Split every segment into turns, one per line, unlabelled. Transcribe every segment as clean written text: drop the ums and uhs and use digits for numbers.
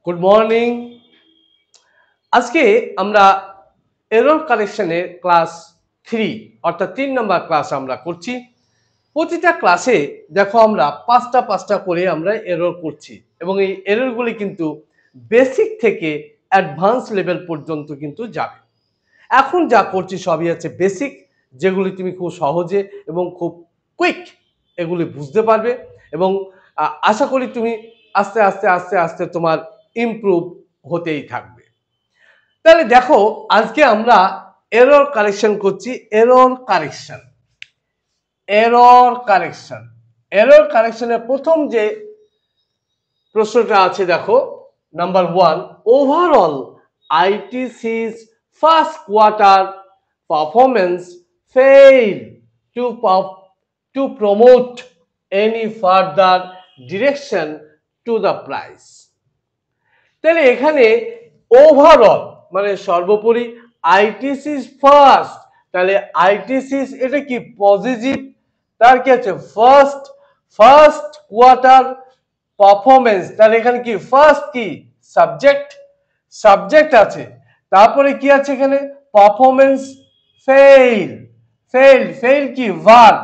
Good morning. আজকে আমরা error কারেকশনের class 3 অর্থাৎ 3 নম্বর ক্লাস আমরা করছি। প্রতিটা ক্লাসে দেখো আমরা পাঁচটা করে আমরা এরর করছি এবং এই এররগুলি কিন্তু বেসিক থেকে অ্যাডভান্স লেভেল পর্যন্ত কিন্তু যাবে। এখন যা করছি সবই হচ্ছে বেসিক, যেগুলি তুমি খুব সহজে এবং খুব কুইক এগুলি বুঝতে পারবে এবং আশা করি তুমি আস্তে আস্তে আস্তে আস্তে তোমার ইমপ্রুভ হতেই থাকবে। তাহলে দেখো আজকে আমরা এরর কারেকশন করছি। এরর কারেকশনের প্রথম যে প্রশ্নটা আছে দেখো, number 1, overall ITC's first quarter performance failed to promote any further direction to the price। তাহলে এখানে ওভারঅল মানে সর্বোপরি, আইটিসি's ফার্স্ট, তাহলে আইটিসি's এটা কি পজিটিভ, তার কি আছে ফার্স্ট কোয়ার্টার পারফরমেন্স, তাহলে এখানে কি ফার্স্ট কি সাবজেক্ট আছে, তারপরে কি আছে এখানে পারফরমেন্স ফেল কি ভার্ব,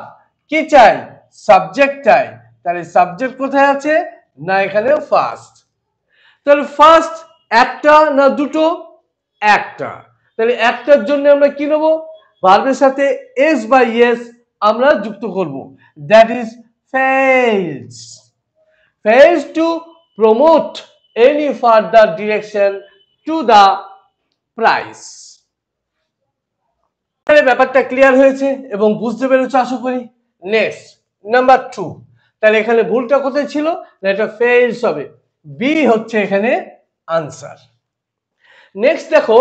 কি চাই সাবজেক্ট চাই, তাহলে সাবজেক্ট কোথায় আছে না এখানে ফার্স্ট। তাহলে ফার্স্ট একটা না দুটো, একটা, তাহলে একটার জন্য আমরা কি নেব, ভার্বের সাথে এস বা ইয়েস আমরা যুক্ত করব, that is fails to promote any further direction to the price। তাহলে ব্যাপারটা ক্লিয়ার হয়েছে এবং বুঝতে পেরেছো আশা করি। নেক্সট নাম্বার 2, তাহলে এখানে ভুলটা কোথায় ছিল না এটা ফেলস হবে, বি হচ্ছে এখানে আনসার। নেক্সট দেখো,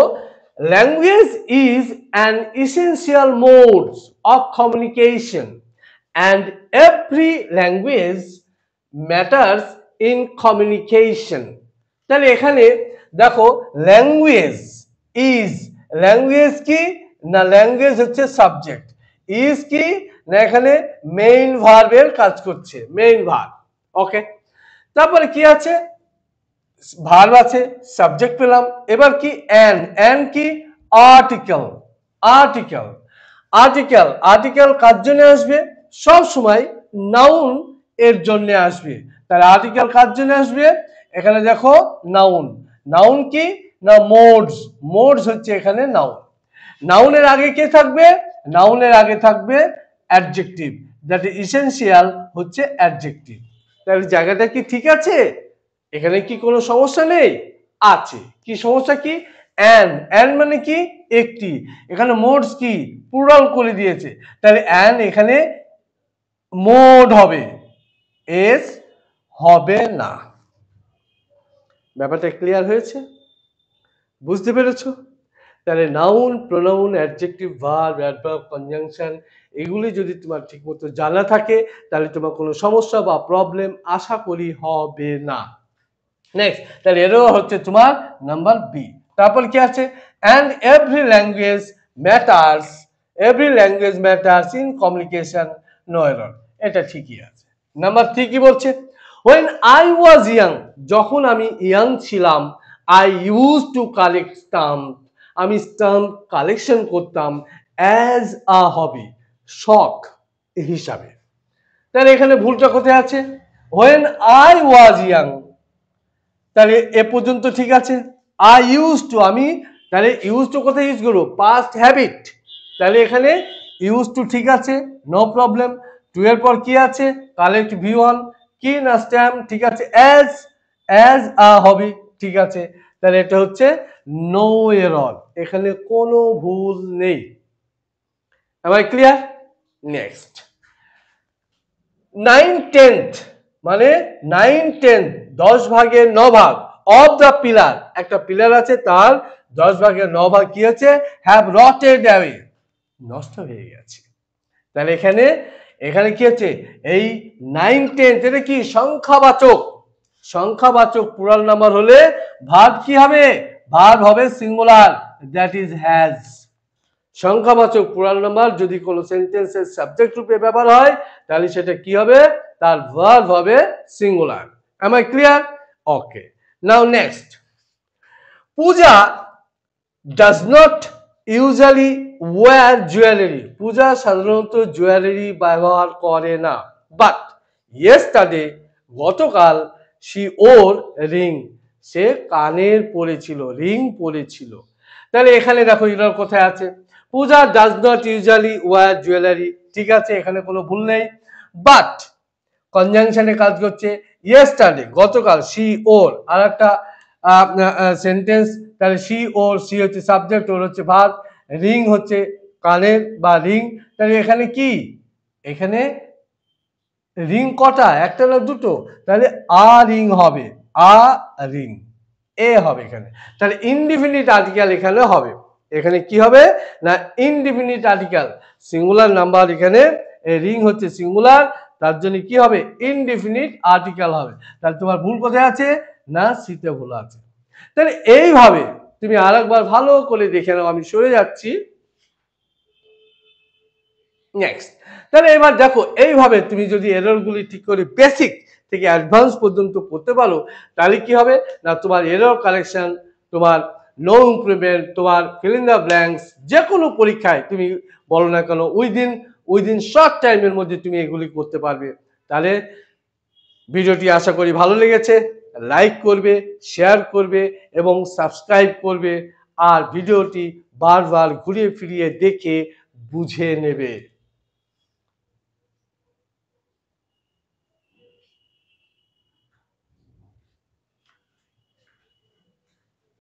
language is an essential mode of communication and every language matters in communication. তাহলে এখানে দেখো ল্যাঙ্গুয়েজ কি না, ল্যাঙ্গুয়েজ হচ্ছে সাবজেক্ট, ইজ কি না এখানে মেইন ভার্বের কাজ করছে, মেইন ভার্ব। ওকে, তারপরে কি আছে, ভার্ব আছে, সাবজেক্ট পেলাম, এবার কি অ্যান কি আর্টিকেল কার জন্য আসবে, সব সময় নাউন এর জন্য আসবে। তাহলে আর্টিকেল কার জন্য আসবে, এখানে দেখো নাউন কি না মোডস হচ্ছে এখানে নাউনের আগে কে থাকবে, নাউনের আগে থাকবে অ্যাডজেক্টিভ, দ্যাট ইজ এসেনশিয়াল হচ্ছে অ্যাডজেক্টিভ। তাহলে জায়গাটা কি ঠিক আছে, এখানে কি কোনো সমস্যা নেই, আছে। কি সমস্যা, কি অ্যান মানে কি একটি, এখানে মোডস কি প্লুরাল করে দিয়েছে, তাহলে অ্যান এখানে মোড হবে, এস হবে না। ব্যাপারটা ক্লিয়ার হয়েছে, বুঝতে পেরেছো? তাহলে noun, pronoun, adjective, verb, adverb, conjunction এগুলি যদি তোমার ঠিকমতো জানা থাকে তাহলে তোমার কোনো সমস্যা বা প্রবলেম আশা করি হবে না। নেক্সট, তাহলে এরও হচ্ছে তোমার নাম্বার বি। তারপর কি আছে, and every language matters in communication, no error, এটা ঠিকই আছে। নাম্বার 3 কি বলছে, when I was young, যখন আমি ইয়াং ছিলাম, I used to collect stamp, আমি স্টাম্প কালেকশন করতাম অ্যাজ আ হবি, শখ হিসাবে। তাহলে এখানে ভুলটা কোথায় আছে, when I was young, তাহলে এ পর্যন্ত ঠিক আছে। আই ইউজ টু, আমি, তাহলে ইউজ টু কোথায় ইউজ করবো, পাস্ট হ্যাবিট, তাহলে এখানে ইউজ টু ঠিক আছে, নো প্রবলেম। 2 এর পর কি আছে, কালেক্ট V1 কি না স্ট্যাম্প, ঠিক আছে, অ্যাজ আ হবি, ঠিক আছে, তাহলে এটা হচ্ছে নো এরর, এখানে কোনো ভুল নেই। am I clear? নেক্সট 9/10 মানে 9/10 10 ভাগের 9 ভাগ অফ দ্য পিলার, একটা পিলার আছে তার 10 ভাগের 9 ভাগ কি আছে, হ্যাভ রটেড অ্যাওয়ে, নষ্ট হয়ে গেছে। তাহলে এখানে কি আছে, এই 9/10 এটা কি সংখ্যাবাচক প্লুরাল নাম্বার হলে ভার্ব কি হবে, ভার্ব হবে সিঙ্গুলার, দ্যাট ইজ হ্যাজ। সংখ্যাবাচক প্লুরাল নাম্বার যদি কোনো সেন্টেন্সের সাবজেক্ট রূপে ব্যবহার হয় তাহলে সেটা কি হবে, তার ভার্ব হবে singular. am I clear? Okay, now next, Puja does not usually wear jewellery, Puja সাধারণত জুয়েলারি ব্যবহার করে না, বাট ইয়েস্টারডে গতকাল শি ওর রিং, সে কানের পরেছিল, রিং পরেছিল। তাহলে এখানে দেখো এটার কোথায় আছে, Puja does not usually wear jewellery, ঠিক আছে, এখানে কোনো ভুল নেই। বাট কনজাংশনে কাজ করছে, ইয়েস্টারডে গতকাল, শি ওর আর একটা সেন্টেন্স, তাহলে শি ওর, সি হচ্ছে সাবজেক্ট, ওর হচ্ছে ভার্ব, রিং হচ্ছে কানের বা রিং, তাহলে এখানে কি, এখানে রিং কটা, একটা না দুটো, তাহলে আ রিং হবে, আ রিং, এ হবে এখানে। তাহলে ইনডিফিনিট আর্টিকেল এখানে হবে, এখানে কি হবে না ইনডিফিনিট আর্টিকেল, সিঙ্গুলার নাম্বার, এখানে রিং হচ্ছে সিঙ্গুলার, তার জন্য কি হবে ইনডিফিনিট আর্টিকেল হবে। তাহলে তোমার ভুল কোথায় আছে না সিতে ভুল আছে। তাহলে এইভাবে তুমি আরেকবার ভালো করে দেখে নাও, আমি সরে যাচ্ছি। নেক্সট, তাহলে এবার দেখো এইভাবে তুমি যদি এররগুলি ঠিক করে বেসিক থেকে অ্যাডভান্স পর্যন্ত করতে পারো, তাহলে কি হবে না তোমার এরর কালেকশন, তোমার নো ইমপ্রুভমেন্ট, তোমার ফিল ইন দ্য ব্ল্যাঙ্কস, যে কোনো পরীক্ষায় তুমি বলো না কেন উইদিন শর্ট টাইমের মধ্যে তুমি এগুলি করতে পারবে। তাহলে ভিডিওটি আশা করি ভালো লেগেছে, লাইক করবে, শেয়ার করবে এবং সাবস্ক্রাইব করবে, আর ভিডিওটি বারবার ঘুরিয়ে ফিরিয়ে দেখে বুঝে নেবে।